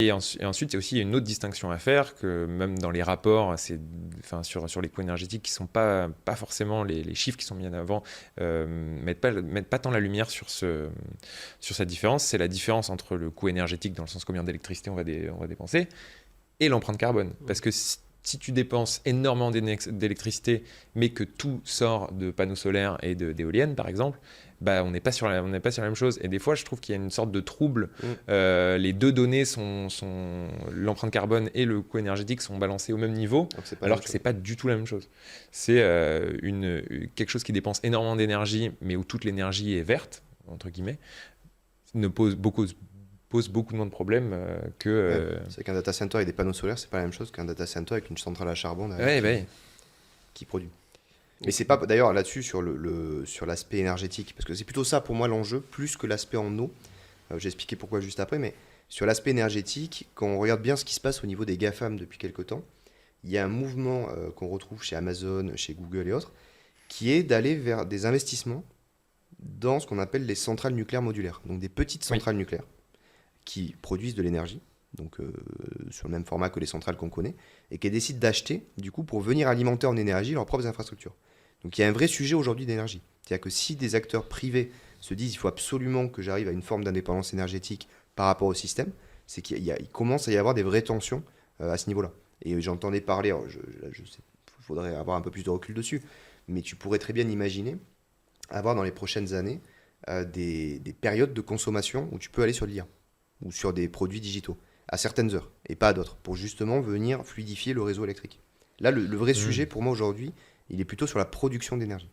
Et ensuite, il y a aussi une autre distinction à faire, que même dans les rapports, sur les coûts énergétiques, qui ne sont pas forcément les chiffres qui sont mis en avant, mettent pas tant la lumière sur cette différence. C'est la différence entre le coût énergétique, dans le sens combien d'électricité on va dépenser, et l'empreinte carbone. Parce que si tu dépenses énormément d'électricité, mais que tout sort de panneaux solaires et d'éoliennes, par exemple, bah, on n'est pas sur la même chose. Et des fois, je trouve qu'il y a une sorte de trouble. Les deux données l'empreinte carbone et le coût énergétique sont balancés au même niveau, alors que c'est pas du tout la même chose. C'est quelque chose qui dépense énormément d'énergie, mais où toute l'énergie est verte, entre guillemets, pose beaucoup moins de problèmes C'est qu'un data center avec des panneaux solaires, c'est pas la même chose qu'un data center avec une centrale à charbon qui produit. Mais c'est pas d'ailleurs là-dessus sur l'aspect énergétique, parce que c'est plutôt ça pour moi l'enjeu, plus que l'aspect en eau. J'ai expliqué pourquoi juste après, mais sur l'aspect énergétique, quand on regarde bien ce qui se passe au niveau des GAFAM depuis quelques temps, il y a un mouvement qu'on retrouve chez Amazon, chez Google et autres, qui est d'aller vers des investissements dans ce qu'on appelle les centrales nucléaires modulaires, donc des petites centrales nucléaires qui produisent de l'énergie, donc sur le même format que les centrales qu'on connaît, et qui décident d'acheter, du coup, pour venir alimenter en énergie leurs propres infrastructures. Donc il y a un vrai sujet aujourd'hui d'énergie. C'est-à-dire que si des acteurs privés se disent il faut absolument que j'arrive à une forme d'indépendance énergétique par rapport au système, c'est qu'il commence à y avoir des vraies tensions à ce niveau-là. Et j'entendais parler, alors je sais, il faudrait avoir un peu plus de recul dessus, mais tu pourrais très bien imaginer avoir dans les prochaines années des périodes de consommation où tu peux aller sur l'IA ou sur des produits digitaux à certaines heures et pas à d'autres pour justement venir fluidifier le réseau électrique. Là, le vrai sujet pour moi aujourd'hui, il est plutôt sur la production d'énergie.